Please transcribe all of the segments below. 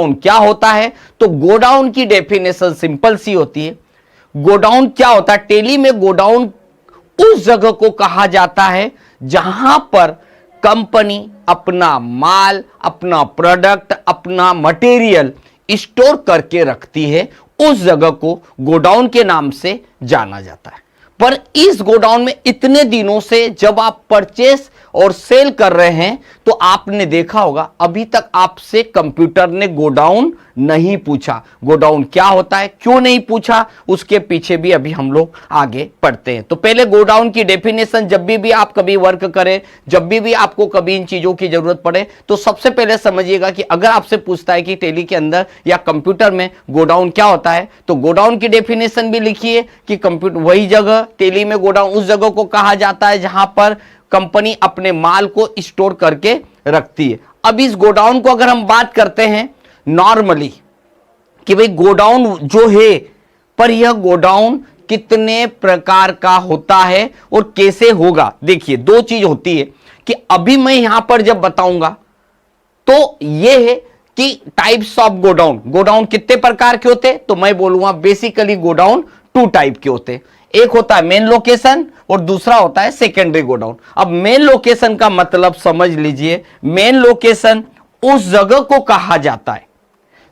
क्या होता है? तो गोडाउन की डेफिनेशन सिंपल सी होती है। गोडाउन क्या होता है? टेली में गोडाउन उस जगह को कहा जाता है जहां पर कंपनी अपना माल, अपना प्रोडक्ट, अपना मटेरियल स्टोर करके रखती है। उस जगह को गोडाउन के नाम से जाना जाता है। पर इस गोडाउन में इतने दिनों से जब आप परचेस और सेल कर रहे हैं तो आपने देखा होगा अभी तक आपसे कंप्यूटर ने गोडाउन नहीं पूछा। गोडाउन क्या होता है, क्यों नहीं पूछा, उसके पीछे भी अभी हम लोग आगे पढ़ते हैं। तो पहले गोडाउन की डेफिनेशन, जब भी आप कभी वर्क करें, जब भी आपको कभी इन चीजों की जरूरत पड़े, तो सबसे पहले समझिएगा कि अगर आपसे पूछता है कि टेली के अंदर या कंप्यूटर में गोडाउन क्या होता है, तो गोडाउन की डेफिनेशन भी लिखिए कि कंप्यूटर वही जगह, टेली में गोडाउन उस जगह को कहा जाता है जहां पर कंपनी अपने माल को स्टोर करके रखती है। अब इस गोडाउन को अगर हम बात करते हैं नॉर्मली कि भाई गोडाउन जो है, पर यह गोडाउन कितने प्रकार का होता है और कैसे होगा। देखिए दो चीज होती है कि अभी मैं यहां पर जब बताऊंगा तो यह है कि टाइप्स ऑफ गोडाउन, गोडाउन कितने प्रकार के होते हैं, तो मैं बोलूंगा बेसिकली गोडाउन 2 टाइप के होते हैं। एक होता है मेन लोकेशन और दूसरा होता है सेकेंडरी गोडाउन। अब मेन लोकेशन का मतलब समझ लीजिए, मेन लोकेशन उस जगह को कहा जाता है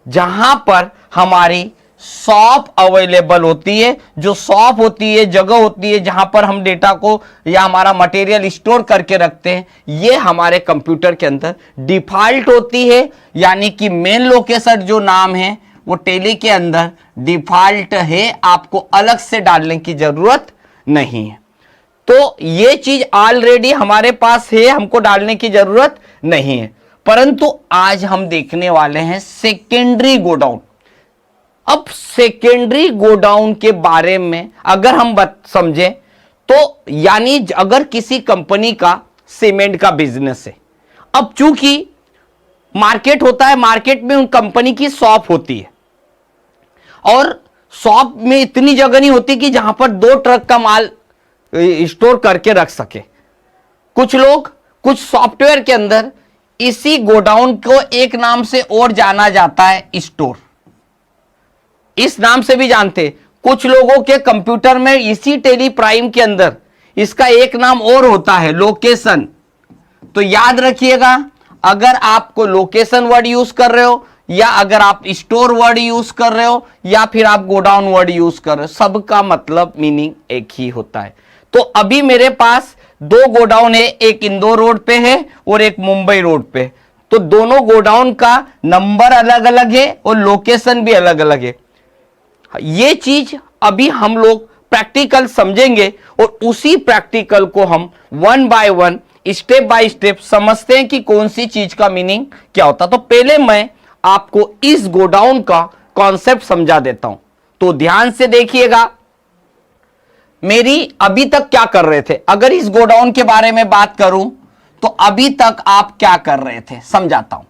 जहां पर हमारी शॉप अवेलेबल होती है। जो शॉप होती है, जगह होती है जहां पर हम डेटा को या हमारा मटेरियल स्टोर करके रखते हैं, ये हमारे कंप्यूटर के अंदर डिफॉल्ट होती है। यानी कि मेन लोकेशन जो नाम है वो टेली के अंदर डिफॉल्ट है, आपको अलग से डालने की जरूरत नहीं है। तो ये चीज ऑलरेडी हमारे पास है, हमको डालने की जरूरत नहीं है। परंतु आज हम देखने वाले हैं सेकेंडरी गोडाउन। अब सेकेंडरी गोडाउन के बारे में अगर हम समझें तो यानी अगर किसी कंपनी का सीमेंट का बिजनेस है, अब चूंकि मार्केट होता है, मार्केट में उन कंपनी की शॉप होती है और शॉप में इतनी जगह नहीं होती कि जहां पर 2 ट्रक का माल स्टोर करके रख सके। कुछ लोग कुछ सॉफ्टवेयर के अंदर इसी गोडाउन को एक नाम से और जाना जाता है, स्टोर, इस नाम से भी जानते। कुछ लोगों के कंप्यूटर में इसी टेली प्राइम के अंदर इसका एक नाम और होता है, लोकेशन। तो याद रखिएगा, अगर आपको लोकेशन वर्ड यूज कर रहे हो या अगर आप स्टोर वर्ड यूज कर रहे हो या फिर आप गोडाउन वर्ड यूज कर रहे हो, सबका मतलब मीनिंग एक ही होता है। तो अभी मेरे पास 2 गोडाउन है, एक इंदौर रोड पे है और एक मुंबई रोड पे। तो दोनों गोडाउन का नंबर अलग अलग है और लोकेशन भी अलग अलग है। ये चीज अभी हम लोग प्रैक्टिकल समझेंगे और उसी प्रैक्टिकल को हम 1 बाय 1 स्टेप बाय स्टेप समझते हैं कि कौन सी चीज का मीनिंग क्या होता। तो पहले मैं आपको इस गोडाउन का कॉन्सेप्ट समझा देता हूं, तो ध्यान से देखिएगा। मेरी अभी तक क्या कर रहे थे, अगर इस गोडाउन के बारे में बात करूं तो अभी तक आप क्या कर रहे थे, समझाता हूं।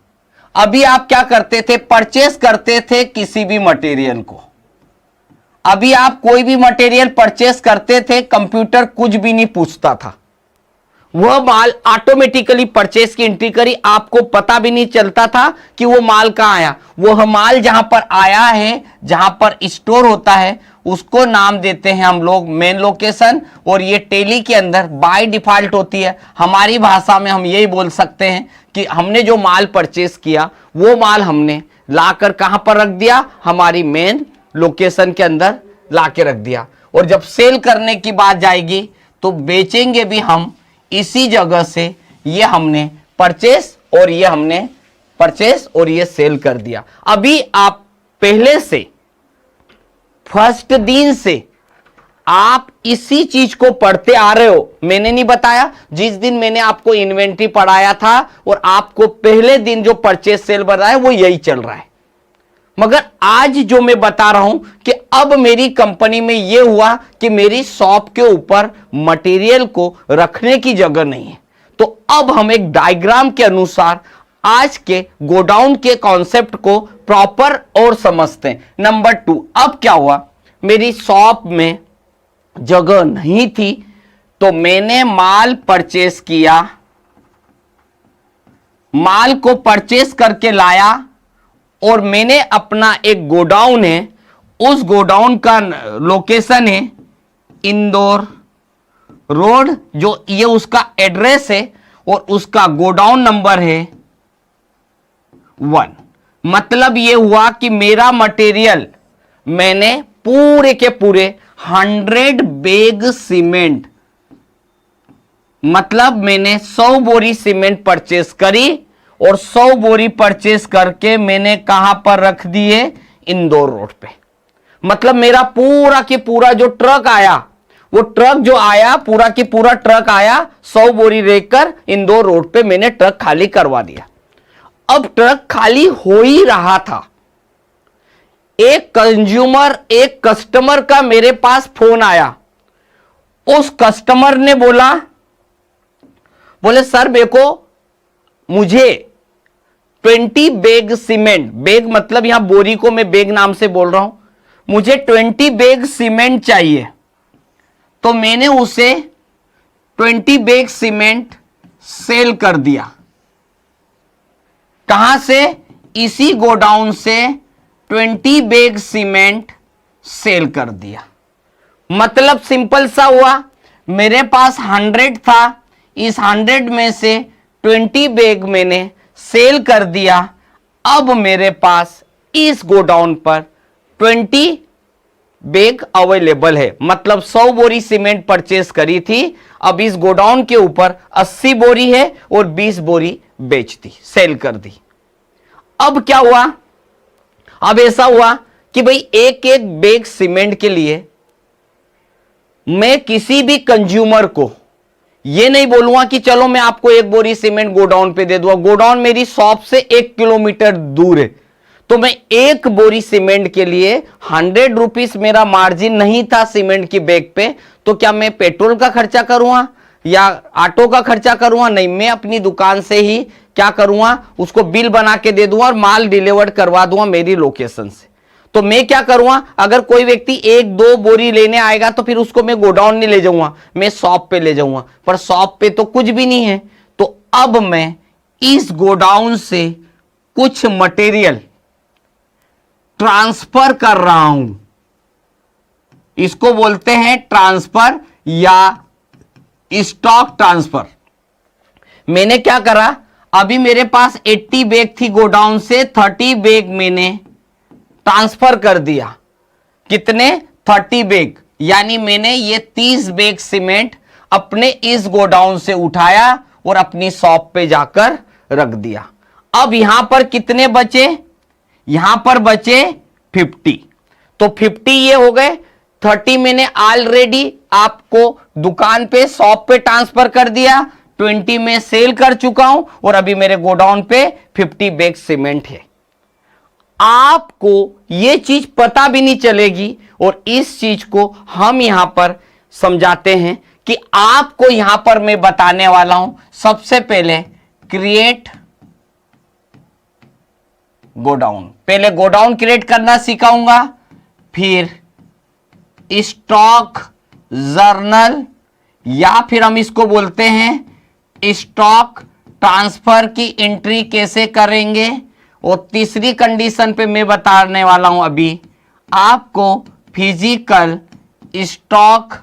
अभी आप क्या करते थे, परचेस करते थे किसी भी मटेरियल को। अभी आप कोई भी मटेरियल परचेस करते थे, कंप्यूटर कुछ भी नहीं पूछता था, वह माल ऑटोमेटिकली परचेस की एंट्री करी, आपको पता भी नहीं चलता था कि वो माल कहां आया। वह माल जहां पर आया है, जहां पर स्टोर होता है, उसको नाम देते हैं हम लोग मेन लोकेशन। और ये टेली के अंदर बाय डिफॉल्ट होती है। हमारी भाषा में हम यही बोल सकते हैं कि हमने जो माल परचेस किया वो माल हमने लाकर कहां पर रख दिया, हमारी मेन लोकेशन के अंदर लाके रख दिया। और जब सेल करने की बात जाएगी तो बेचेंगे भी हम इसी जगह से। ये हमने परचेस और ये हमने परचेस और ये सेल कर दिया। अभी आप पहले से फर्स्ट दिन से आप इसी चीज को पढ़ते आ रहे हो। मैंने नहीं बताया, जिस दिन मैंने आपको इन्वेंट्री पढ़ाया था और आपको पहले दिन जो परचेस सेल बताया वो यही चल रहा है। मगर आज जो मैं बता रहा हूं कि अब मेरी कंपनी में यह हुआ कि मेरी शॉप के ऊपर मटेरियल को रखने की जगह नहीं है, तो अब हम एक डायग्राम के अनुसार आज के गोडाउन के कॉन्सेप्ट को प्रॉपर और समझते हैं। नंबर 2, अब क्या हुआ, मेरी शॉप में जगह नहीं थी तो मैंने माल परचेस किया, माल को परचेस करके लाया और मैंने अपना एक गोडाउन है, उस गोडाउन का लोकेशन है इंदौर रोड, जो ये उसका एड्रेस है और उसका गोडाउन नंबर है 1। मतलब ये हुआ कि मेरा मटेरियल मैंने पूरे के पूरे 100 बैग सीमेंट, मतलब मैंने 100 बोरी सीमेंट परचेस करी और 100 बोरी परचेस करके मैंने कहां पर रख दिए, इंदौर रोड पे। मतलब मेरा पूरा की पूरा जो ट्रक आया, वो ट्रक जो आया पूरा की पूरा ट्रक आया, 100 बोरी लेकर इंदौर रोड पे मैंने ट्रक खाली करवा दिया। अब ट्रक खाली हो ही रहा था, एक कंज्यूमर, एक कस्टमर का मेरे पास फोन आया। उस कस्टमर ने बोले सर देखो, मुझे 20 बैग सीमेंट, बैग मतलब यहां बोरी को मैं बैग नाम से बोल रहा हूं, मुझे 20 बैग सीमेंट चाहिए। तो मैंने उसे 20 बैग सीमेंट सेल कर दिया। कहां से? इसी गोडाउन से 20 बैग सीमेंट सेल कर दिया। मतलब सिंपल सा हुआ, मेरे पास 100 था, इस 100 में से 20 बैग मैंने सेल कर दिया। अब मेरे पास इस गोडाउन पर 20 बैग अवेलेबल है। मतलब 100 बोरी सीमेंट परचेस करी थी, अब इस गोडाउन के ऊपर 80 बोरी है और 20 बोरी बेच दी, सेल कर दी। अब क्या हुआ? अब ऐसा हुआ कि भाई एक एक बैग सीमेंट के लिए मैं किसी भी कंज्यूमर को ये नहीं बोलूंगा कि चलो मैं आपको एक बोरी सीमेंट गोडाउन पे दे दूंगा। गोडाउन मेरी शॉप से 1 किलोमीटर दूर है, तो मैं एक बोरी सीमेंट के लिए 100 रुपीस मेरा मार्जिन नहीं था सीमेंट की बैग पे, तो क्या मैं पेट्रोल का खर्चा करूंगा या ऑटो का खर्चा करूंगा? नहीं, मैं अपनी दुकान से ही क्या करूंगा, उसको बिल बना के दे दूंगा और माल डिलीवर्ड करवा दूंगा मेरी लोकेशन से। तो मैं क्या करूंगा, अगर कोई व्यक्ति 1-2 बोरी लेने आएगा तो फिर उसको मैं गोडाउन नहीं ले जाऊंगा, मैं शॉप पे ले जाऊंगा, पर शॉप पे तो कुछ भी नहीं है। तो अब मैं इस गोडाउन से कुछ मटेरियल ट्रांसफर कर रहा हूं, इसको बोलते हैं ट्रांसफर या स्टॉक ट्रांसफर। मैंने क्या करा, अभी मेरे पास 80 बैग थी गोडाउन से, 30 बैग मैंने ट्रांसफर कर दिया। कितने? 30 बैग, यानी मैंने ये 30 बैग सीमेंट अपने इस गोडाउन से उठाया और अपनी शॉप पे जाकर रख दिया। अब यहां पर कितने बचे? यहां पर बचे 50। तो 50 ये हो गए, 30 मैंने ऑलरेडी आपको दुकान पे शॉप पे ट्रांसफर कर दिया, 20 में सेल कर चुका हूं और अभी मेरे गोडाउन पे 50 बैग सीमेंट है। आपको यह चीज पता भी नहीं चलेगी और इस चीज को हम यहां पर समझाते हैं कि आपको यहां पर मैं बताने वाला हूं। सबसे पहले क्रिएट गोडाउन, पहले गोडाउन क्रिएट करना सिखाऊंगा, फिर स्टॉक जर्नल या फिर हम इसको बोलते हैं स्टॉक ट्रांसफर की एंट्री कैसे करेंगे, और तीसरी कंडीशन पे मैं बताने वाला हूं अभी आपको फिजिकल स्टॉक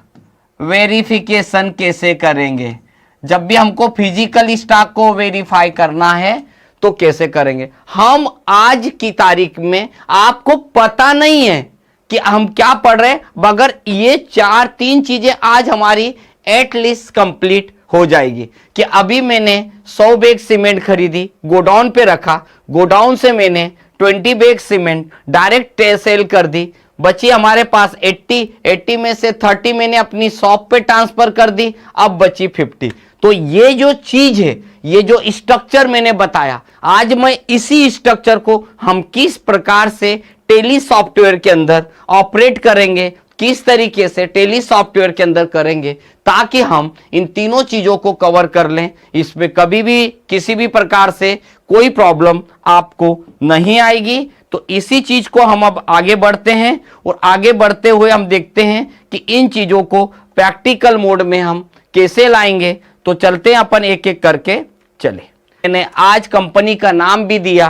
वेरिफिकेशन कैसे करेंगे। जब भी हमको फिजिकल स्टॉक को वेरीफाई करना है तो कैसे करेंगे। हम आज की तारीख में आपको पता नहीं है कि हम क्या पढ़ रहे हैं, मगर ये 3 चीजें आज हमारी एटलीस्ट कंप्लीट हो जाएगी। कि अभी मैंने 100 बैग सीमेंट खरीदी, गोडाउन पे रखा, गोडाउन से मैंने 20 बैग सीमेंट डायरेक्ट सेल कर दी, बची हमारे पास 80 में से 30 मैंने अपनी शॉप पे ट्रांसफर कर दी, अब बची 50। तो ये जो चीज है, ये जो स्ट्रक्चर मैंने बताया, आज मैं इसी स्ट्रक्चर को हम किस प्रकार से टेली सॉफ्टवेयर के अंदर ऑपरेट करेंगे, किस तरीके से टेली सॉफ्टवेयर के अंदर करेंगे, ताकि हम इन तीनों चीजों को कवर कर लें। इसमें कभी भी किसी भी प्रकार से कोई प्रॉब्लम आपको नहीं आएगी। तो इसी चीज को हम अब आगे बढ़ते हैं और आगे बढ़ते हुए हम देखते हैं कि इन चीजों को प्रैक्टिकल मोड में हम कैसे लाएंगे। तो चलते हैं अपन एक एक करके चले। मैंने आज कंपनी का नाम भी दिया,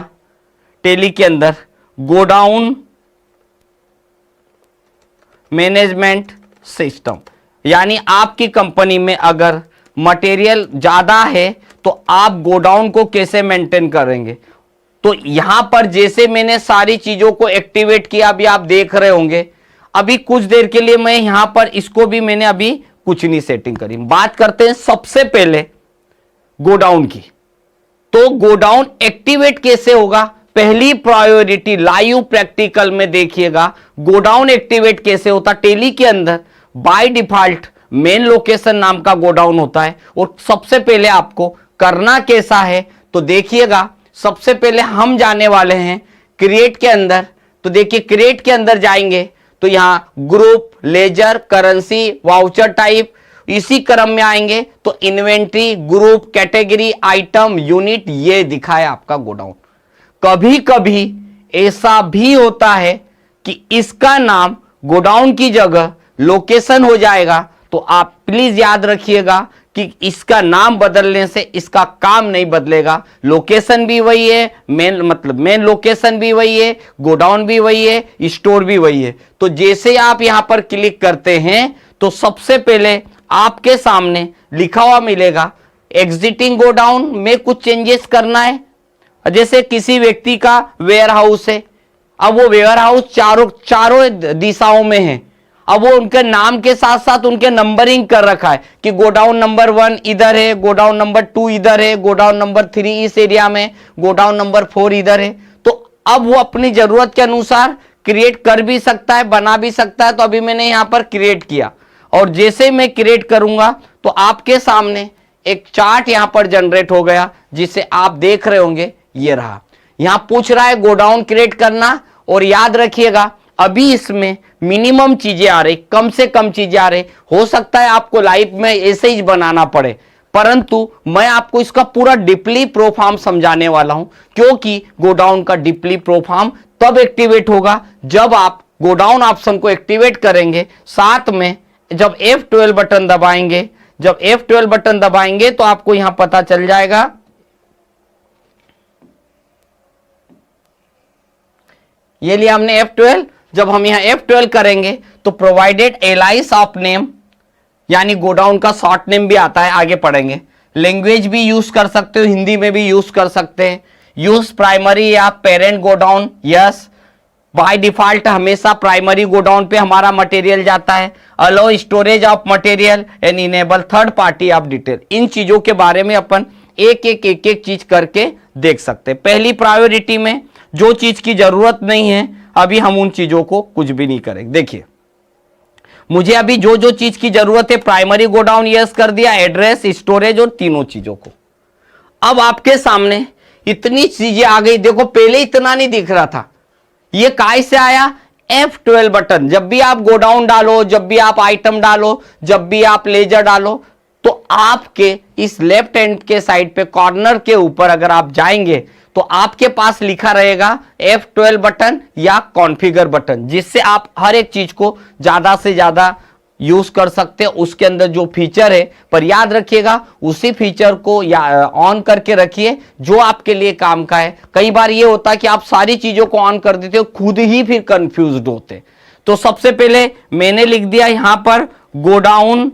टेली के अंदर गोडाउन मैनेजमेंट सिस्टम, यानी आपकी कंपनी में अगर मटेरियल ज्यादा है तो आप गोडाउन को कैसे मेंटेन करेंगे। तो यहां पर जैसे मैंने सारी चीजों को एक्टिवेट किया, अभी आप देख रहे होंगे, अभी कुछ देर के लिए मैं यहां पर इसको भी मैंने अभी कुछ नहीं सेटिंग करी। बात करते हैं सबसे पहले गोडाउन की। तो गोडाउन एक्टिवेट कैसे होगा, पहली प्रायोरिटी लाइव प्रैक्टिकल में देखिएगा गोडाउन एक्टिवेट कैसे होता। टेली के अंदर बाय डिफॉल्ट मेन लोकेशन नाम का गोडाउन होता है, और सबसे पहले आपको करना कैसा है तो देखिएगा, सबसे पहले हम जाने वाले हैं क्रिएट के अंदर। तो देखिए क्रिएट के अंदर जाएंगे तो यहां group, ledger, currency, voucher type, इसी क्रम में आएंगे तो inventory, group, category, item, unit, ये दिखा है आपका गोडाउन। कभी कभी ऐसा भी होता है कि इसका नाम गोडाउन की जगह लोकेशन हो जाएगा, तो आप प्लीज याद रखिएगा कि इसका नाम बदलने से इसका काम नहीं बदलेगा। लोकेशन भी वही है, मेन लोकेशन भी वही है, गोडाउन भी वही है, स्टोर भी वही है। तो जैसे आप यहां पर क्लिक करते हैं तो सबसे पहले आपके सामने लिखा हुआ मिलेगा एग्जिटिंग गोडाउन में कुछ चेंजेस करना है। जैसे किसी व्यक्ति का वेयर हाउस है, अब वो वेयर हाउस चारों दिशाओं में है, अब वो उनके नाम के साथ साथ उनके नंबरिंग कर रखा है कि गोडाउन नंबर 1 इधर है, गोडाउन नंबर 2 इधर है, गोडाउन नंबर 3 इस एरिया में, गोडाउन नंबर 4 इधर है। तो अब वो अपनी जरूरत के अनुसार क्रिएट कर भी सकता है, बना भी सकता है। तो अभी मैंने यहां पर क्रिएट किया, और जैसे मैं क्रिएट करूंगा तो आपके सामने एक चार्ट यहां पर जनरेट हो गया, जिसे आप देख रहे होंगे, ये रहा। यहां पूछ रहा है गोडाउन क्रिएट करना, और याद रखिएगा अभी इसमें मिनिमम चीजें आ रही, कम से कम चीजें आ रही। हो सकता है आपको लाइफ में ऐसे ही बनाना पड़े, परंतु मैं आपको इसका पूरा डीपली प्रोफार्म समझाने वाला हूं, क्योंकि गोडाउन का डीपली प्रोफार्म तब एक्टिवेट होगा जब आप गोडाउन ऑप्शन को एक्टिवेट करेंगे। साथ में जब F12 बटन दबाएंगे, जब F12 बटन दबाएंगे तो आपको यहां पता चल जाएगा, ये लिया हमने F12। जब हम यहां F12 करेंगे तो प्रोवाइडेड एलाइस ऑफ नेम, यानी गोडाउन का शॉर्ट नेम भी आता है, आगे पढ़ेंगे। लैंग्वेज भी यूज कर सकते हो, हिंदी में भी यूज कर सकते हैं। यूज प्राइमरी या parent godown, yes. By default हमेशा प्राइमरी गोडाउन पे हमारा मटेरियल जाता है। Allow storage of material and enable third party of detail. इन चीजों के बारे में अपन एक एक चीज करके देख सकते हैं। पहली प्रायोरिटी में जो चीज की जरूरत नहीं है, अभी हम उन चीजों को कुछ भी नहीं करेंगे। देखिए मुझे अभी जो जो चीज की जरूरत है, प्राइमरी गोडाउन यस कर दिया, एड्रेस, स्टोरेज और तीनों चीजों को। अब आपके सामने इतनी चीजें आ गई। देखो पहले इतना नहीं दिख रहा था, ये काय से आया, F12 बटन। जब भी आप गोडाउन डालो, जब भी आप आइटम डालो, जब भी आप लेजर डालो, तो आपके इस लेफ्ट हैंड के साइड पे कॉर्नर के ऊपर अगर आप जाएंगे तो आपके पास लिखा रहेगा F12 बटन या कॉन्फ़िगर बटन, जिससे आप हर एक चीज को ज्यादा से ज्यादा यूज कर सकते हैं। उसके अंदर जो फीचर है, पर याद रखिएगा उसी फीचर को या ऑन करके रखिए जो आपके लिए काम का है। कई बार ये होता है कि आप सारी चीजों को ऑन कर देते हो, खुद ही फिर कंफ्यूज्ड होते। तो सबसे पहले मैंने लिख दिया यहां पर गोडाउन,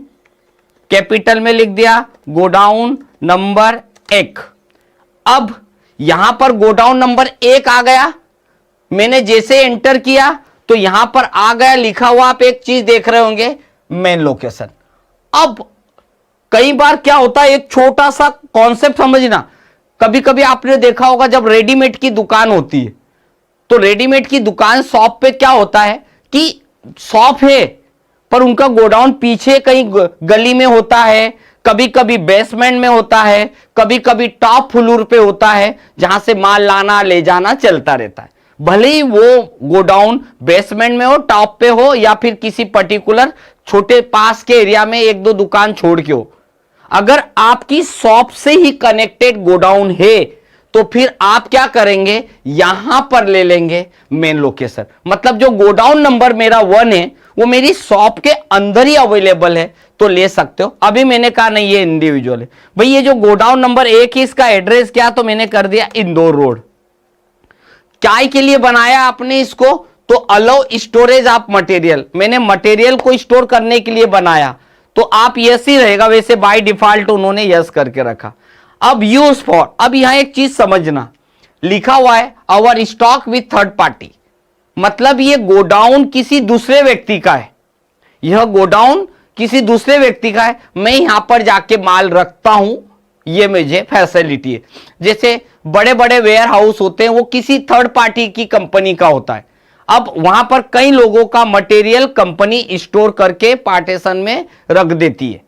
कैपिटल में लिख दिया गोडाउन नंबर 1। अब यहां पर गोडाउन नंबर 1 आ गया। मैंने जैसे एंटर किया तो यहां पर आ गया लिखा हुआ, आप एक चीज देख रहे होंगे, मेन लोकेशन। अब कई बार क्या होता है, एक छोटा सा कॉन्सेप्ट समझना। कभी कभी आपने देखा होगा जब रेडीमेड की दुकान होती है, तो रेडीमेड की दुकान शॉप पे क्या होता है कि शॉप है पर उनका गोडाउन पीछे कहीं गली में होता है, कभी कभी बेसमेंट में होता है, कभी कभी टॉप फ्लोर पे होता है, जहां से माल लाना ले जाना चलता रहता है। भले ही वो गोडाउन बेसमेंट में हो, टॉप पे हो, या फिर किसी पर्टिकुलर छोटे पास के एरिया में एक दो दुकान छोड़ के हो। अगर आपकी शॉप से ही कनेक्टेड गोडाउन है तो फिर आप क्या करेंगे, यहां पर ले लेंगे मेन लोकेशन। मतलब जो गोडाउन नंबर मेरा 1 है वो मेरी शॉप के अंदर ही अवेलेबल है, तो ले सकते हो। अभी मैंने कहा नहीं ये इंडिविजुअल है भाई, ये जो गोडाउन नंबर 1 है इसका एड्रेस क्या, तो मैंने कर दिया इंदौर रोड। काय के लिए बनाया आपने इसको? तो अलाउ स्टोरेज ऑफ मटेरियल, मैंने मटेरियल को स्टोर करने के लिए बनाया, तो आप यस ही रहेगा, वैसे बाय डिफॉल्ट उन्होंने यस करके रखा। अब यूज फॉर, अब यहां एक चीज समझना, लिखा हुआ है our stock with third party, मतलब ये गोडाउन किसी दूसरे व्यक्ति का है, यह गोडाउन किसी दूसरे व्यक्ति का है, मैं यहां पर जाके माल रखता हूं, ये मुझे फैसिलिटी है। जैसे बड़े बड़े वेयर हाउस होते हैं, वो किसी थर्ड पार्टी की कंपनी का होता है, अब वहां पर कई लोगों का मटेरियल कंपनी स्टोर करके पार्टीशन में रख देती है,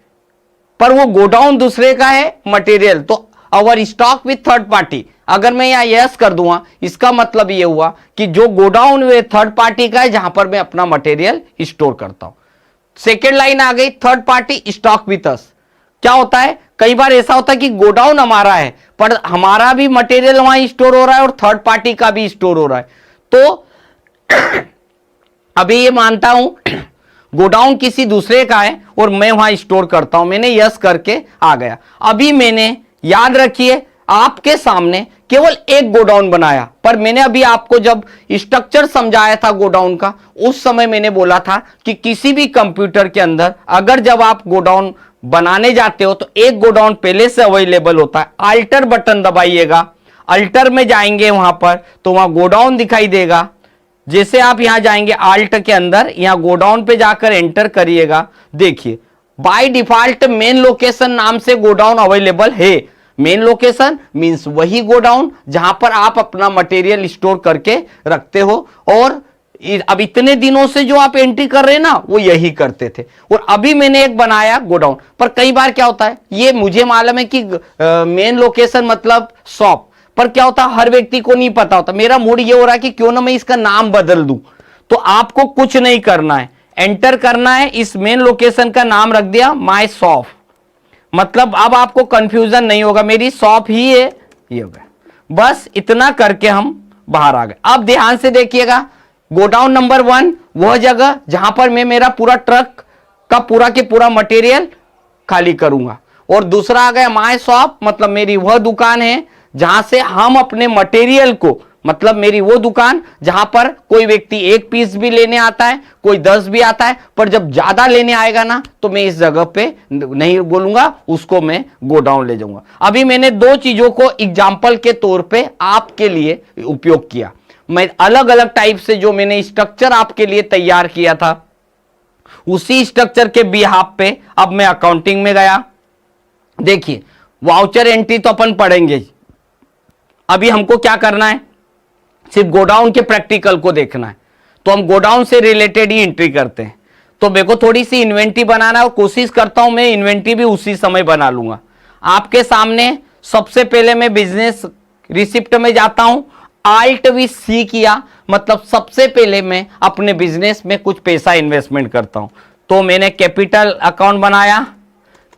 पर वो गोडाउन दूसरे का है मटेरियल, तो our stock with third party, अगर मैं यहां यस कर दूंगा, इसका मतलब ये हुआ कि जो गोडाउन वे थर्ड पार्टी का है, जहां पर मैं अपना मटेरियल स्टोर करता हूं। सेकेंड लाइन आ गई, third party stock with us. क्या होता है, कई बार ऐसा होता है कि गोडाउन हमारा है, पर हमारा भी मटेरियल वहां स्टोर हो रहा है और थर्ड पार्टी का भी स्टोर हो रहा है, तो अभी ये मानता हूं गोडाउन किसी दूसरे का है और मैं वहां स्टोर करता हूं, मैंने यस करके आ गया। अभी मैंने, याद रखिए, आपके सामने केवल एक गोडाउन बनाया, पर मैंने अभी आपको जब स्ट्रक्चर समझाया था गोडाउन का, उस समय मैंने बोला था कि किसी भी कंप्यूटर के अंदर अगर जब आप गोडाउन बनाने जाते हो तो एक गोडाउन पहले से अवेलेबल होता है, अल्टर बटन दबाइएगा, अल्टर में जाएंगे वहां पर तो वहां गोडाउन दिखाई देगा, जैसे आप यहां जाएंगे आल्ट के अंदर, यहां गोडाउन पे जाकर एंटर करिएगा, देखिए बाय डिफॉल्ट मेन लोकेशन नाम से गोडाउन अवेलेबल है। मेन लोकेशन मींस वही गोडाउन जहां पर आप अपना मटेरियल स्टोर करके रखते हो, और अब इतने दिनों से जो आप एंट्री कर रहे हैं ना, वो यही करते थे, और अभी मैंने एक बनाया गोडाउन। पर कई बार क्या होता है, ये मुझे मालूम है कि मेन लोकेशन मतलब शॉप, पर क्या होता है हर व्यक्ति को नहीं पता होता। मेरा मूड ये हो रहा है कि क्यों ना मैं इसका नाम बदल दूं, तो आपको कुछ नहीं करना है, एंटर करना है, इस मेन लोकेशन का नाम रख दिया माय शॉप, मतलब अब आपको कंफ्यूजन नहीं होगा, मेरी शॉप ही है, ये हो गया। बस इतना करके हम बाहर आ गए। अब ध्यान से देखिएगा, गोडाउन नंबर 1 वह जगह जहां पर मैं मेरा पूरा ट्रक का पूरा के पूरा मटेरियल खाली करूंगा, और दूसरा आ गया माय शॉप, मतलब मेरी वह दुकान है जहां से हम अपने मटेरियल को, मतलब मेरी वो दुकान जहां पर कोई व्यक्ति एक पीस भी लेने आता है, कोई 10 भी आता है, पर जब ज्यादा लेने आएगा ना तो मैं इस जगह पे नहीं बोलूंगा, उसको मैं गोडाउन ले जाऊंगा। अभी मैंने दो चीजों को एग्जाम्पल के तौर पे आपके लिए उपयोग किया। मैं अलग अलग टाइप से जो मैंने स्ट्रक्चर आपके लिए तैयार किया था, उसी स्ट्रक्चर के बिहाफ पे अब मैं अकाउंटिंग में गया। देखिए वाउचर एंट्री तो अपन पढ़ेंगे, अभी हमको क्या करना है, सिर्फ गोडाउन के प्रैक्टिकल को देखना है, तो हम गोडाउन से रिलेटेड ही एंट्री करते हैं। तो मेरे को थोड़ी सी इन्वेंट्री बनाना है और कोशिश करता हूं मैं इन्वेंट्री भी उसी समय बना लूंगा। आपके सामने सबसे पहले मैं बिजनेस रिसिप्ट में जाता हूं, आल्ट वी सी किया, मतलब सबसे पहले मैं अपने बिजनेस में कुछ पैसा इन्वेस्टमेंट करता हूं। तो मैंने कैपिटल अकाउंट बनाया,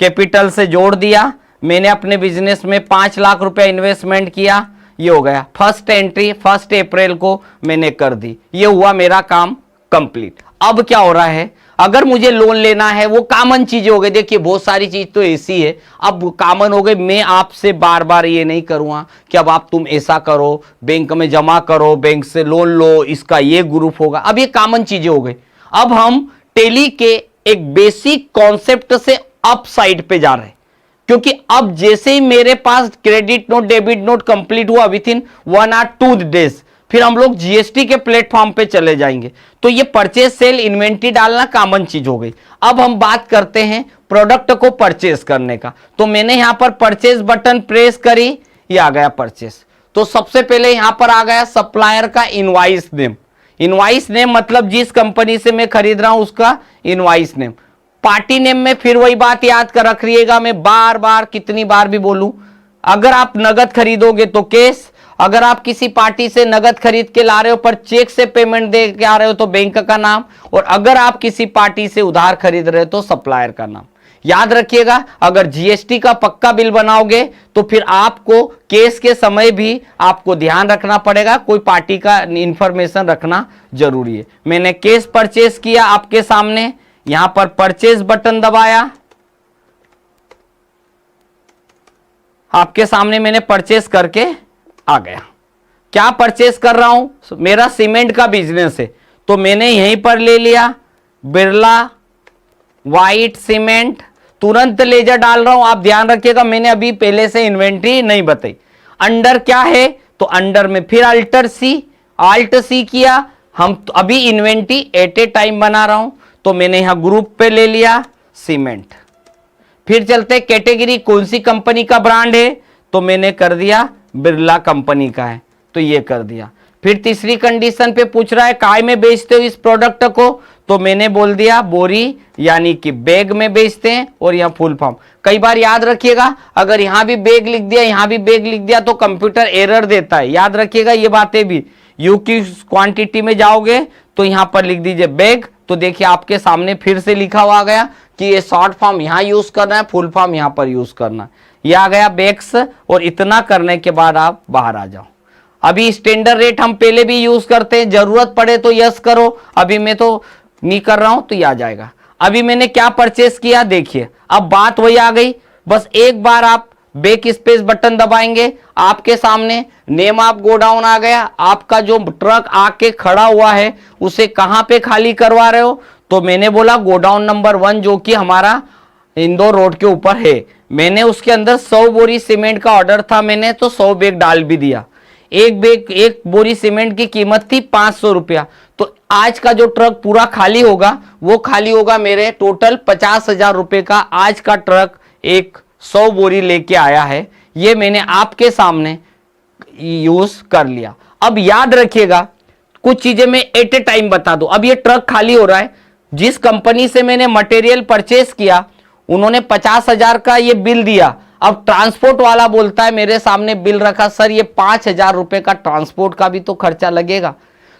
कैपिटल से जोड़ दिया, मैंने अपने बिजनेस में 5 लाख रुपया इन्वेस्टमेंट किया, ये हो गया। फर्स्ट एंट्री 1 अप्रैल को मैंने कर दी, ये हुआ मेरा काम कंप्लीट। अब क्या हो रहा है, अगर मुझे लोन लेना है, वो कॉमन चीजें हो गई, देखिए बहुत सारी चीज तो ऐसी है, अब कॉमन हो गई, मैं आपसे बार बार ये नहीं करूंगा कि अब आप तुम ऐसा करो, बैंक में जमा करो, बैंक से लोन लो, इसका ये ग्रुप होगा, अब ये कॉमन चीजें हो गई। अब हम टेली के एक बेसिक कॉन्सेप्ट से अप साइड पे जा रहे हैं, क्योंकि अब जैसे ही मेरे पास credit note debit note complete हुआ विद इन 1 और 2 डेज, फिर हम लोग जीएसटी के प्लेटफॉर्म पे चले जाएंगे। तो ये परचेज सेल इन्वेंट्री डालना कॉमन चीज हो गई। अब हम बात करते हैं प्रोडक्ट को परचेज करने का। तो मैंने यहां पर परचेज बटन प्रेस करी, ये आ गया परचेज। तो सबसे पहले यहां पर आ गया सप्लायर का इनवॉइस नेम। इनवॉइस नेम मतलब जिस कंपनी से मैं खरीद रहा हूं उसका इनवॉइस नेम। पार्टी नेम में फिर वही बात याद कर रखिएगा, मैं बार बार कितनी बार भी बोलूं, अगर आप नगद खरीदोगे तो केस, अगर आप किसी पार्टी से नगद खरीद के ला रहे हो पर चेक से पेमेंट दे के आ रहे हो तो बैंक का नाम, और अगर आप किसी पार्टी से उधार खरीद रहे हो तो सप्लायर का नाम। याद रखिएगा, अगर जीएसटी का पक्का बिल बनाओगे तो फिर आपको केस के समय भी आपको ध्यान रखना पड़ेगा, कोई पार्टी का इंफॉर्मेशन रखना जरूरी है। मैंने केस परचेस किया आपके सामने, यहां पर परचेज बटन दबाया, आपके सामने मैंने परचेस करके आ गया। क्या परचेस कर रहा हूं, मेरा सीमेंट का बिजनेस है, तो मैंने यहीं पर ले लिया बिरला व्हाइट सीमेंट, तुरंत लेजर डाल रहा हूं। आप ध्यान रखिएगा, मैंने अभी पहले से इन्वेंट्री नहीं बताई। अंडर क्या है, तो अंडर में फिर आल्ट सी किया। हम अभी इन्वेंट्री एट ए टाइम बना रहा हूं, तो मैंने यहां ग्रुप पे ले लिया सीमेंट। फिर चलते कैटेगरी, कौन सी कंपनी का ब्रांड है, तो मैंने कर दिया बिरला कंपनी का है, तो ये कर दिया। फिर तीसरी कंडीशन पे पूछ रहा है काय में बेचते हो इस प्रोडक्ट को, तो मैंने बोल दिया बोरी, यानी कि बैग में बेचते हैं, और यहां फुल फॉर्म। कई बार याद रखिएगा, अगर यहां भी बैग लिख दिया, यहां भी बैग लिख दिया, तो कंप्यूटर एरर देता है, याद रखिएगा ये बातें भी। यू की क्वांटिटी में जाओगे तो यहां पर लिख दीजिए बैग, तो देखिए आपके सामने फिर से लिखा हुआ आ गया कि ये शॉर्ट फॉर्म यहां यूज करना है, फुल फॉर्म यहां पर यूज करना है। ये आ गया बैग्स, और इतना करने के बाद आप बाहर आ जाओ। अभी स्टैंडर्ड रेट हम पहले भी यूज करते हैं, जरूरत पड़े तो यस करो, अभी मैं तो नहीं कर रहा हूं, तो ये आ जाएगा। अभी मैंने क्या परचेस किया देखिए, अब बात वही आ गई, बस एक बार आप बैक स्पेस बटन दबाएंगे, आपके सामने नेम ऑफ गोडाउन आ गया। आपका जो ट्रक आके खड़ा हुआ है उसे कहां पे खाली करवा रहे हो, तो मैंने बोला गोडाउन नंबर 1 जो कि हमारा इंदौर रोड के ऊपर है। मैंने उसके अंदर 100 बोरी सीमेंट का ऑर्डर था, मैंने तो 100 बैग डाल भी दिया। एक बोरी सीमेंट की कीमत थी 500 रुपया, तो आज का जो ट्रक पूरा खाली होगा वो खाली होगा मेरे टोटल 50,000 रुपए का। आज का ट्रक एक 100 बोरी लेके आया है, ये मैंने आपके सामने यूज कर लिया। अब याद रखिएगा कुछ चीजें मैं एट ए टाइम बता दूं। अब ये ट्रक खाली हो रहा है, जिस कंपनी से मैंने मटेरियल परचेस किया उन्होंने 50,000 का ये बिल दिया। अब ट्रांसपोर्ट वाला बोलता है, मेरे सामने बिल रखा, सर ये 5,000 रुपए का ट्रांसपोर्ट का भी तो खर्चा लगेगा।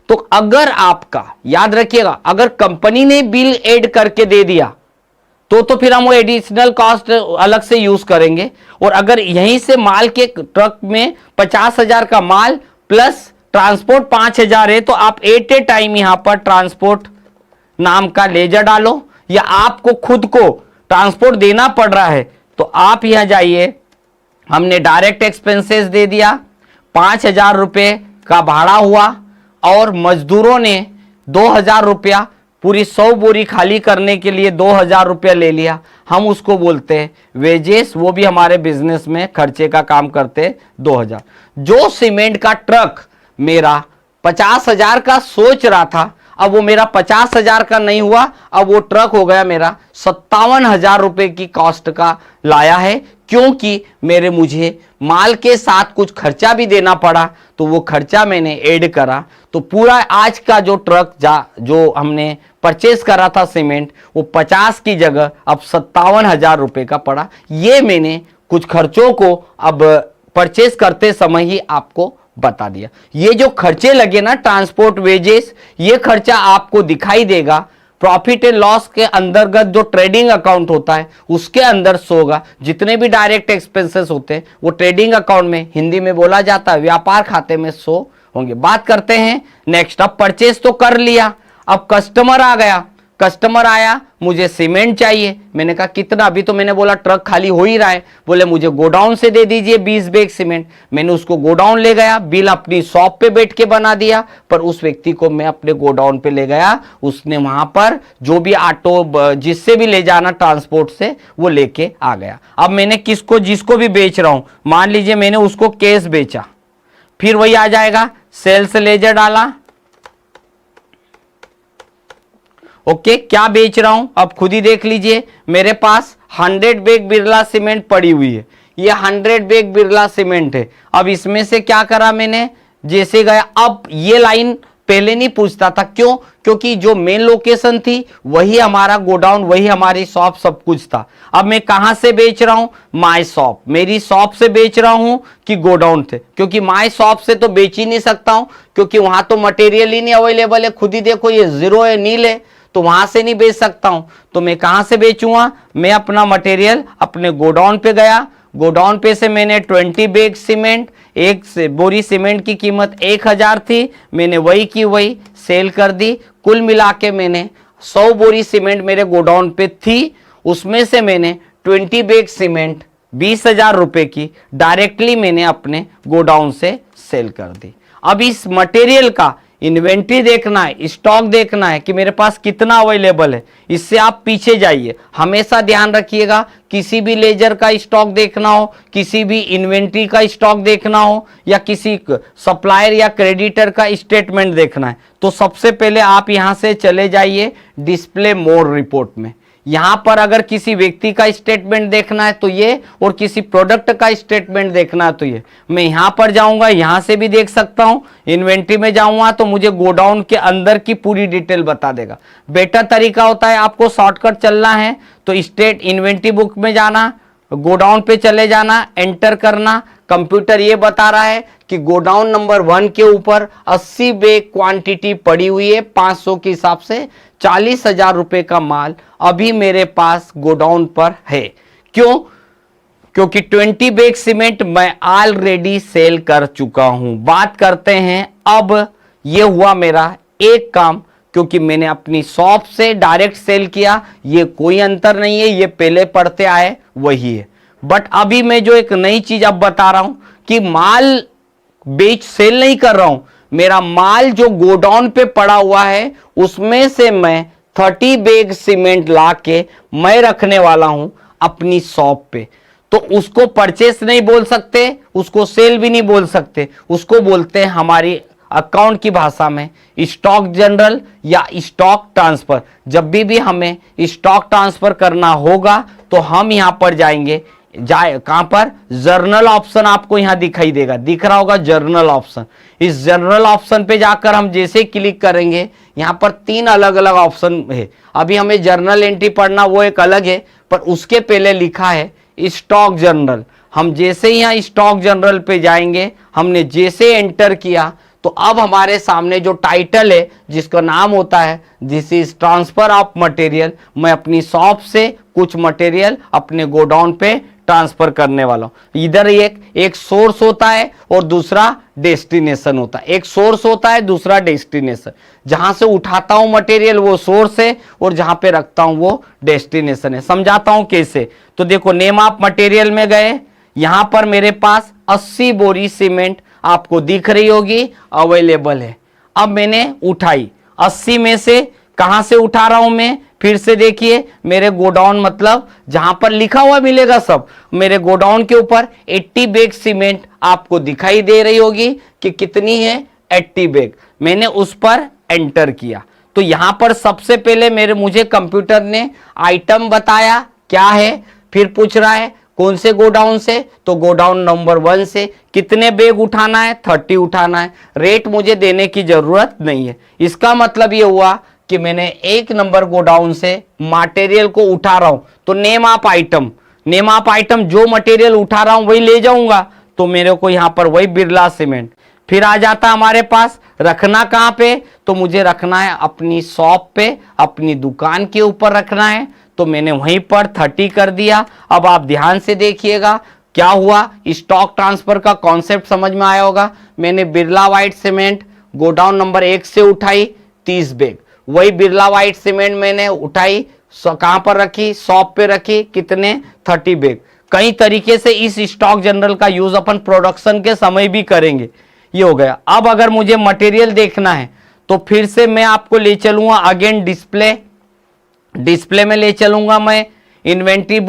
तो अगर आपका, याद रखिएगा, अगर कंपनी ने बिल ऐड करके दे दिया तो फिर हम वो एडिशनल कॉस्ट अलग से यूज करेंगे। और अगर यहीं से माल के ट्रक में 50,000 का माल प्लस ट्रांसपोर्ट 5,000 है, तो आप एट ए टाइम यहां पर ट्रांसपोर्ट नाम का लेजर डालो, या आपको खुद को ट्रांसपोर्ट देना पड़ रहा है तो आप यहां जाइए, हमने डायरेक्ट एक्सपेंसेस दे दिया, 5,000 रुपए का भाड़ा हुआ, और मजदूरों ने 2,000 रुपया पूरी 100 बोरी खाली करने के लिए 2,000 रुपया ले लिया। हम उसको बोलते हैं वेजेस, वो भी हमारे बिजनेस में खर्चे का काम करते 2,000। जो सीमेंट का ट्रक मेरा 50,000 का सोच रहा था, अब वो मेरा 50,000 का नहीं हुआ, अब वो ट्रक हो गया मेरा 57,000 रुपए की कॉस्ट का लाया है, क्योंकि मुझे माल के साथ कुछ खर्चा भी देना पड़ा, तो वो खर्चा मैंने ऐड करा। तो पूरा आज का जो ट्रक जो हमने परचेस करा था सीमेंट, वो 50 की जगह अब 57,000 रुपए का पड़ा। ये मैंने कुछ खर्चों को अब परचेस करते समय ही आपको बता दिया। ये जो खर्चे लगे ना, ट्रांसपोर्ट वेजेस, ये खर्चा आपको दिखाई देगा प्रॉफिट एंड लॉस के अंतर्गत। जो ट्रेडिंग अकाउंट होता है उसके अंदर शो होगा। जितने भी डायरेक्ट एक्सपेंसेस होते हैं वो ट्रेडिंग अकाउंट में, हिंदी में बोला जाता है व्यापार खाते में, शो होंगे। बात करते हैं नेक्स्ट। अब परचेस तो कर लिया, अब कस्टमर आ गया, कस्टमर आया, मुझे सीमेंट चाहिए। मैंने कहा कितना, अभी तो मैंने बोला ट्रक खाली हो ही रहा है, बोले मुझे गोडाउन से दे दीजिए 20 बैग सीमेंट। मैंने उसको गोडाउन ले गया, बिल अपनी शॉप पे बैठ के बना दिया, पर उस व्यक्ति को मैं अपने गोडाउन पे ले गया, उसने वहां पर जो भी ऑटो जिससे भी ले जाना ट्रांसपोर्ट से वो लेके आ गया। अब मैंने जिसको भी बेच रहा हूं, मान लीजिए मैंने उसको कैश बेचा, फिर वही आ जाएगा, सेल्स लेजर डाला, ओके क्या बेच रहा हूं अब खुद ही देख लीजिए। मेरे पास 100 बैग बिरला सीमेंट पड़ी हुई है, ये 100 बैग बिरला सीमेंट है। अब इसमें से क्या करा मैंने, जैसे गया, अब ये लाइन पहले नहीं पूछता था, क्यों? क्योंकि जो मेन लोकेशन थी वही हमारा गोडाउन, वही हमारी शॉप, सब कुछ था। अब मैं कहां से बेच रहा हूं, माय शॉप, मेरी शॉप से बेच रहा हूं कि गोडाउन थे, क्योंकि माय शॉप से तो बेच ही नहीं सकता हूं, क्योंकि वहां तो मटेरियल ही नहीं अवेलेबल है। खुद ही देखो ये जीरो है, नील है, तो वहां से नहीं बेच सकता हूं। तो मैं कहां से बेचूंगा, मैं अपना मटेरियल अपने गोडाउन पे गया, गोडाउन पे से मैंने 20 बैग सीमेंट, एक बोरी सीमेंट की कीमत 1,000 थी, मैंने वही की वही सेल कर दी। कुल मिला के मैंने 100 बोरी सीमेंट मेरे गोडाउन पे थी, उसमें से मैंने 20 बैग सीमेंट 20,000 रुपए की डायरेक्टली मैंने अपने गोडाउन से सेल कर दी। अब इस मटेरियल का इन्वेंट्री देखना है, स्टॉक देखना है कि मेरे पास कितना अवेलेबल है। इससे आप पीछे जाइए, हमेशा ध्यान रखिएगा, किसी भी लेजर का स्टॉक देखना हो, किसी भी इन्वेंट्री का स्टॉक देखना हो, या किसी सप्लायर या क्रेडिटर का स्टेटमेंट देखना है, तो सबसे पहले आप यहां से चले जाइए डिस्प्ले मोड रिपोर्ट में। यहां पर अगर किसी व्यक्ति का स्टेटमेंट देखना है तो ये, और किसी प्रोडक्ट का स्टेटमेंट देखना है तो ये। मैं यहां पर जाऊंगा, यहां से भी देख सकता हूं। इन्वेंट्री में जाऊंगा तो मुझे गोडाउन के अंदर की पूरी डिटेल बता देगा। बेटर तरीका होता है, आपको शॉर्टकट चलना है तो स्टेट इन्वेंट्री बुक में जाना, गोडाउन पे चले जाना, एंटर करना। कंप्यूटर ये बता रहा है कि गोडाउन नंबर 1 के ऊपर 80 बैग क्वांटिटी पड़ी हुई है, 500 के हिसाब से 40,000 रुपए का माल अभी मेरे पास गोडाउन पर है। क्यों? क्योंकि 20 बैग सीमेंट मैं ऑलरेडी सेल कर चुका हूं। बात करते हैं, अब ये हुआ मेरा एक काम, क्योंकि मैंने अपनी शॉप से डायरेक्ट सेल किया, ये कोई अंतर नहीं है, ये पहले पढ़ते आए वही है। बट अभी मैं जो एक नई चीज अब बता रहा हूं कि माल बेच सेल नहीं कर रहा हूं, मेरा माल जो गोडाउन पे पड़ा हुआ है उसमें से मैं 30 बैग सीमेंट लाके मैं रखने वाला हूं अपनी शॉप पे। तो उसको परचेस नहीं बोल सकते, उसको सेल भी नहीं बोल सकते, उसको बोलते हैं हमारी अकाउंट की भाषा में स्टॉक जनरल या स्टॉक ट्रांसफर। जब भी हमें स्टॉक ट्रांसफर करना होगा तो हम यहां पर जाएंगे, कहां पर? जर्नल ऑप्शन आपको यहां दिखाई देगा, दिख रहा होगा जर्नल ऑप्शन। इस जर्नल ऑप्शन पे जाकर हम जैसे क्लिक करेंगे, यहां पर 3 अलग अलग ऑप्शन है। अभी हमें जर्नल एंट्री पढ़ना वो एक अलग है, पर उसके पहले लिखा है स्टॉक जनरल। हम जैसे ही यहां स्टॉक जनरल पे जाएंगे, हमने जैसे एंटर किया तो अब हमारे सामने जो टाइटल है जिसका नाम होता है this is transfer of material, मैं अपनी शॉप से कुछ मटेरियल अपने गोडाउन पे ट्रांसफर करने वाला हूं। इधर एक सोर्स होता है और दूसरा डेस्टिनेशन होता है। एक सोर्स होता है, दूसरा डेस्टिनेशन। जहां से उठाता हूं मटेरियल वो सोर्स है, और जहां पे रखता हूं वो डेस्टिनेशन है। समझाता हूं कैसे। तो देखो, नेम ऑफ मटेरियल में गए, यहां पर मेरे पास 80 बोरी सीमेंट आपको दिख रही होगी अवेलेबल है। अब मैंने उठाई 80 में से, कहां से उठा रहा हूं मैं? फिर से देखिए, मेरे गोडाउन मतलब जहां पर लिखा हुआ मिलेगा सब, मेरे गोडाउन के ऊपर 80 बैग सीमेंट आपको दिखाई दे रही होगी कि कितनी है, 80 बैग। मैंने उस पर एंटर किया तो यहां पर सबसे पहले मुझे कंप्यूटर ने आइटम बताया क्या है, फिर पूछ रहा है कौन से गोडाउन से, तो गोडाउन नंबर 1 से। कितने बैग उठाना है? 30 उठाना है। रेट मुझे देने की जरूरत नहीं है। इसका मतलब ये हुआ कि मैंने 1 नंबर गोडाउन से मटेरियल को उठा रहा हूं, तो नेम ऑफ आइटम जो मटेरियल उठा रहा हूं वही ले जाऊंगा। तो मेरे को यहां पर वही बिरला सीमेंट। फिर आ जाता हमारे पास, रखना कहां पे? तो मुझे रखना है अपनी शॉप पे, अपनी दुकान के ऊपर रखना है, तो मैंने वहीं पर 30 कर दिया। अब आप ध्यान से देखिएगा क्या हुआ। स्टॉक ट्रांसफर का कॉन्सेप्ट समझ में आया होगा। मैंने Birla white cement godown number 1 से उठाई 30 बैग, वही बिरला व्हाइट सीमेंट मैंने उठाई, कहां पर रखी? शॉप पे रखी। कितने? 30 बैग। कई तरीके से इस स्टॉक जनरल का यूज अपन प्रोडक्शन के समय भी करेंगे। ये हो गया। अब अगर मुझे मटेरियल देखना है तो फिर से मैं आपको ले चलूंगा अगेन डिस्प्ले में ले चलूंगा मैं इन्वेंट्री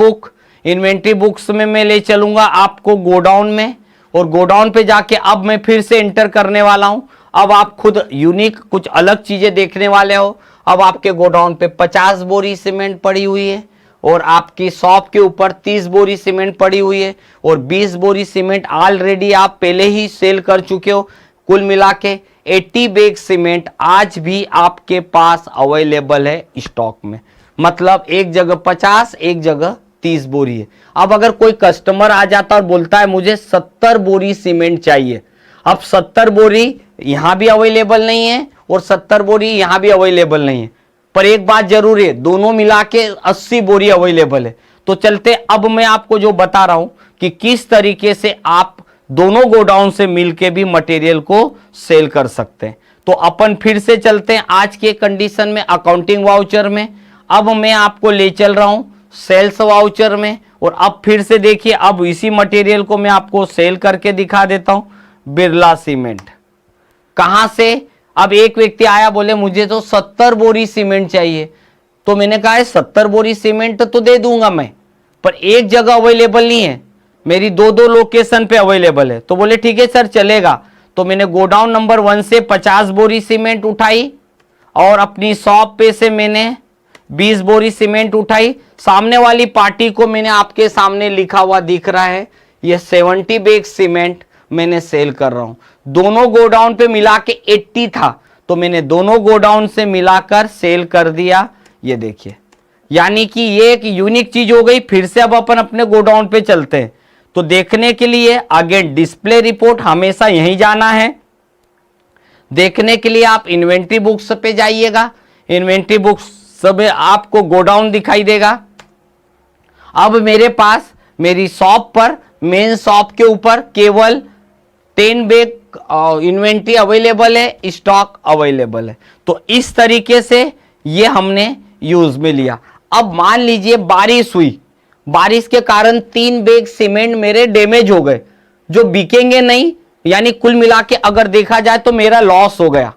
बुक्स में मैं ले चलूंगा आपको गोडाउन में, और गोडाउन पे जाके अब मैं फिर से एंटर करने वाला हूं। अब आप खुद यूनिक कुछ अलग चीजें देखने वाले हो। अब आपके गोडाउन पे 50 बोरी सीमेंट पड़ी हुई है, और आपकी शॉप के ऊपर 30 बोरी सीमेंट पड़ी हुई है, और 20 बोरी सीमेंट ऑलरेडी आप पहले ही सेल कर चुके हो। कुल मिला के 80 बैग सीमेंट आज भी आपके पास अवेलेबल है स्टॉक में। मतलब एक जगह 50, एक जगह 30 बोरी है। अब अगर कोई कस्टमर आ जाता और बोलता है मुझे 70 बोरी सीमेंट चाहिए, अब 70 बोरी यहां भी अवेलेबल नहीं है और 70 बोरी यहां भी अवेलेबल नहीं है, पर एक बात जरूर है, दोनों मिला के 80 बोरी अवेलेबल है। तो चलते, अब मैं आपको जो बता रहा हूं कि किस तरीके से आप दोनों गोडाउन से मिलके भी मटेरियल को सेल कर सकते हैं। तो अपन फिर से चलते हैं आज के कंडीशन में अकाउंटिंग वाउचर में। अब मैं आपको ले चल रहा हूं सेल्स वाउचर में, और अब फिर से देखिए, अब इसी मटेरियल को मैं आपको सेल करके दिखा देता हूं। बिरला सीमेंट, कहां से? अब एक व्यक्ति आया, बोले मुझे तो 70 बोरी सीमेंट चाहिए। तो मैंने कहा है 70 बोरी सीमेंट तो दे दूंगा मैं, पर एक जगह अवेलेबल नहीं है, मेरी दो दो लोकेशन पे अवेलेबल है। तो बोले ठीक है सर चलेगा। तो मैंने गोडाउन नंबर 1 से 50 बोरी सीमेंट उठाई और अपनी शॉप पे से मैंने 20 बोरी सीमेंट उठाई। सामने वाली पार्टी को मैंने आपके सामने लिखा हुआ दिख रहा है, ये 70 बैग सीमेंट मैंने सेल कर रहा हूं। दोनों गोडाउन पे मिला के 80 था, तो मैंने दोनों गोडाउन से मिलाकर सेल कर दिया। ये देखिए, यानी कि ये एक यूनिक चीज हो गई। फिर से अब अपन अपने गोडाउन पे चलते हैं। तो देखने के लिए अगेन डिस्प्ले रिपोर्ट हमेशा यहीं जाना है। देखने के लिए आप इन्वेंट्री बुक्स पे जाइएगा। इन्वेंट्री बुक्स में आपको गोडाउन दिखाई देगा। अब मेरे पास मेरी शॉप पर, मेन शॉप के ऊपर केवल 10 बैग इन्वेंट्री अवेलेबल है, स्टॉक अवेलेबल है। तो इस तरीके से ये हमने यूज में लिया। अब मान लीजिए बारिश हुई, बारिश के कारण 3 बैग सीमेंट मेरे डैमेज हो गए, जो बिकेंगे नहीं, यानी कुल मिला के अगर देखा जाए तो मेरा लॉस हो गया।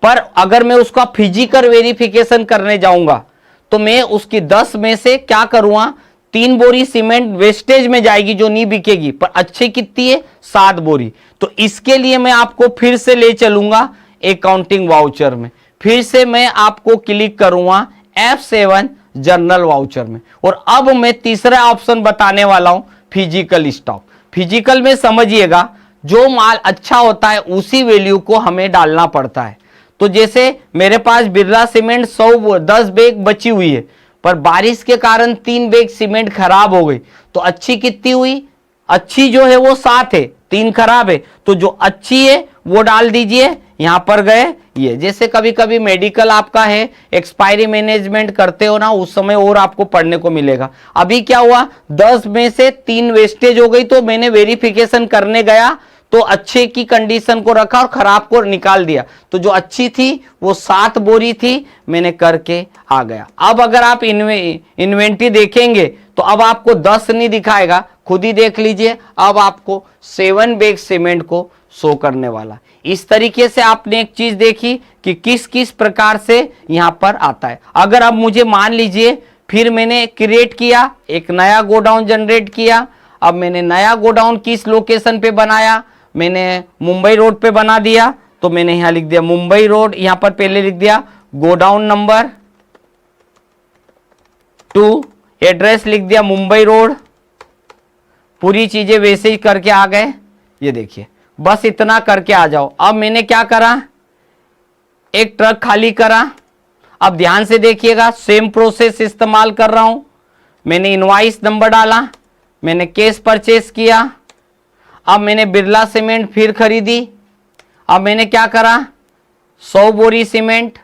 पर अगर मैं उसका फिजिकल वेरिफिकेशन करने जाऊंगा तो मैं उसकी 10 में से क्या करूंगा, 3 बोरी सीमेंट वेस्टेज में जाएगी जो नहीं बिकेगी, पर अच्छी कितनी है, 7 बोरी। तो इसके लिए मैं आपको फिर से ले चलूंगा अकाउंटिंग वाउचर में। फिर से मैं आपको क्लिक करूंगा F7 जर्नल वाउचर में। और अब मैं तीसरा ऑप्शन बताने वाला हूं, फिजिकल स्टॉक। फिजिकल में समझिएगा, जो माल अच्छा होता है उसी वैल्यू को हमें डालना पड़ता है। तो जैसे मेरे पास बिरला सीमेंट 10 बैग बची हुई है, पर बारिश के कारण 3 बैग सीमेंट खराब हो गई, तो अच्छी कितनी हुई, अच्छी जो है वो 7 है, 3 खराब है, तो जो अच्छी है वो डाल दीजिए। यहां पर गए, ये जैसे कभी कभी मेडिकल आपका है, एक्सपायरी मैनेजमेंट करते हो ना, उस समय और आपको पढ़ने को मिलेगा। अभी क्या हुआ, 10 में से 3 वेस्टेज हो गई, तो मैंने वेरिफिकेशन करने गया तो अच्छे की कंडीशन को रखा और खराब को निकाल दिया। तो जो अच्छी थी वो 7 बोरी थी, मैंने करके आ गया। अब अगर आप इन्वेंट्री देखेंगे तो अब आपको 10 नहीं दिखाएगा, खुद ही देख लीजिए। अब आपको 7 बैग सीमेंट को शो करने वाला। इस तरीके से आपने एक चीज देखी कि किस किस प्रकार से यहां पर आता है। अगर अब मुझे मान लीजिए, फिर मैंने क्रिएट किया, एक नया गोडाउन जनरेट किया। अब मैंने नया गोडाउन किस लोकेशन पे बनाया, मैंने मुंबई रोड पे बना दिया। तो मैंने यहां लिख दिया मुंबई रोड, यहां पर पहले लिख दिया गोडाउन नंबर 2, एड्रेस लिख दिया मुंबई रोड, पूरी चीजें वैसे ही करके आ गए। ये देखिए, बस इतना करके आ जाओ। अब मैंने क्या करा, एक ट्रक खाली करा। अब ध्यान से देखिएगा, सेम प्रोसेस इस्तेमाल कर रहा हूं। मैंने इनवॉइस नंबर डाला, मैंने कैश परचेस किया। अब मैंने बिरला सीमेंट फिर खरीदी। अब मैंने क्या करा, 100 बोरी सीमेंट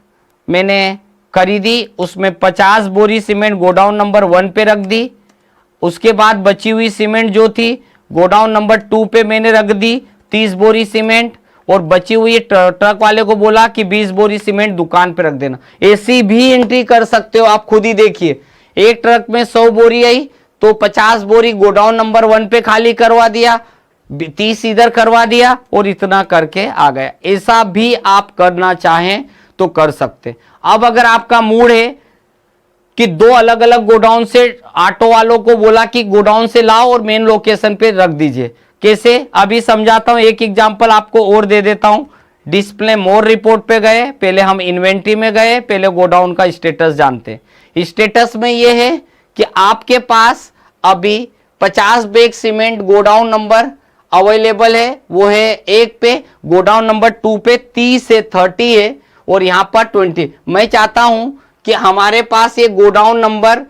मैंने खरीदी, उसमें 50 बोरी सीमेंट गोडाउन नंबर 1 पे रख दी। उसके बाद बची हुई सीमेंट जो थी गोडाउन नंबर 2 पे मैंने रख दी, 30 बोरी सीमेंट। और बची हुई ट्रक वाले को बोला कि 20 बोरी सीमेंट दुकान पे रख देना। ऐसी भी एंट्री कर सकते हो आप, खुद ही देखिए। एक ट्रक में 100 बोरी आई तो 50 बोरी गोडाउन नंबर 1 पे खाली करवा दिया, 30 इधर करवा दिया और इतना करके आ गया। ऐसा भी आप करना चाहें तो कर सकते। अब अगर आपका मूड है कि 2 अलग अलग गोडाउन से, ऑटो वालों को बोला कि गोडाउन से लाओ और मेन लोकेशन पे रख दीजिए, कैसे अभी समझाता हूं। एक एग्जांपल आपको और दे देता हूं। डिस्प्ले मोर रिपोर्ट पे गए, पहले हम इन्वेंट्री में गए, पहले गोडाउन का स्टेटस जानते हैं। स्टेटस में यह है कि आपके पास अभी 50 bag cement godown number available है, वो है 1 पे, गोडाउन नंबर 2 पे 30 से 30 है और यहां पर 20। मैं चाहता हूं कि हमारे पास ये गोडाउन नंबर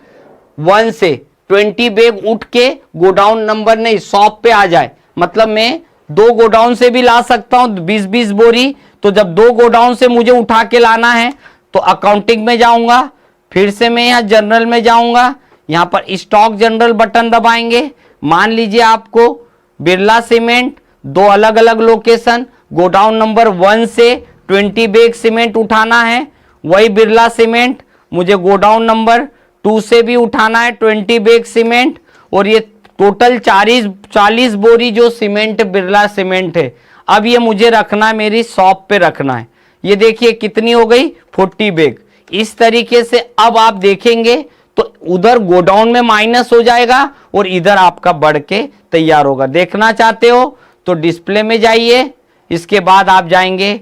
1 से 20 बैग उठ के गोडाउन नंबर नहीं शॉप पे आ जाए। मतलब मैं 2 गोडाउन से भी ला सकता हूं 20-20 बोरी। तो जब 2 गोडाउन से मुझे उठा के लाना है तो अकाउंटिंग में जाऊंगा, फिर से मैं यहां जनरल में जाऊंगा, यहां पर स्टॉक जनरल बटन दबाएंगे। मान लीजिए आपको बिरला सीमेंट 2 अलग अलग लोकेशन, गोडाउन नंबर 1 से 20 बैग सीमेंट उठाना है, वही बिरला सीमेंट मुझे गोडाउन नंबर 2 से भी उठाना है 20 बैग सीमेंट। और ये टोटल 40 बोरी जो सीमेंट बिरला सीमेंट है। अब ये मुझे रखना है, मेरी शॉप पे रखना है। ये देखिए कितनी हो गई, 40 बैग। इस तरीके से अब आप देखेंगे तो उधर गोडाउन में माइनस हो जाएगा और इधर आपका बढ़ के तैयार होगा। देखना चाहते हो तो डिस्प्ले में जाइए, इसके बाद आप जाएंगे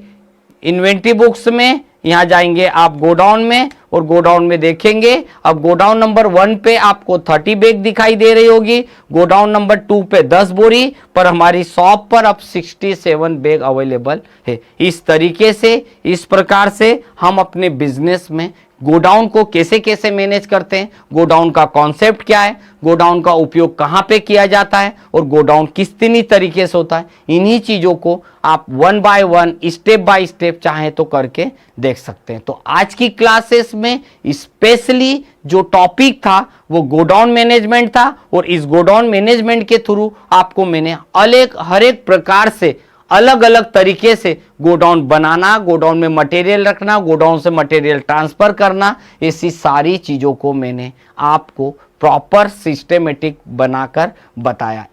इन्वेंट्री बुक्स में, यहां जाएंगे आप गोडाउन में और गोडाउन में देखेंगे। अब गोडाउन नंबर 1 पे आपको 30 बैग दिखाई दे रही होगी, गोडाउन नंबर 2 पे 10 बोरी, पर हमारी शॉप पर अब 67 बैग अवेलेबल है। इस तरीके से, इस प्रकार से हम अपने बिजनेस में गोडाउन को कैसे कैसे मैनेज करते हैं, गोडाउन का कॉन्सेप्ट क्या है, गोडाउन का उपयोग कहां पे किया जाता है और गोडाउन कितनी तरीके से होता है, इन्हीं चीजों को आप 1 बाय 1 स्टेप बाय स्टेप चाहें तो करके देख सकते हैं। तो आज की क्लासेस में स्पेशली जो टॉपिक था वो गोडाउन मैनेजमेंट था और इस गोडाउन मैनेजमेंट के थ्रू आपको मैंने हर एक प्रकार से अलग अलग तरीके से गोडाउन बनाना, गोडाउन में मटेरियल रखना, गोडाउन से मटेरियल ट्रांसफर करना, ऐसी सारी चीजों को मैंने आपको प्रॉपर सिस्टेमेटिक बनाकर बताया।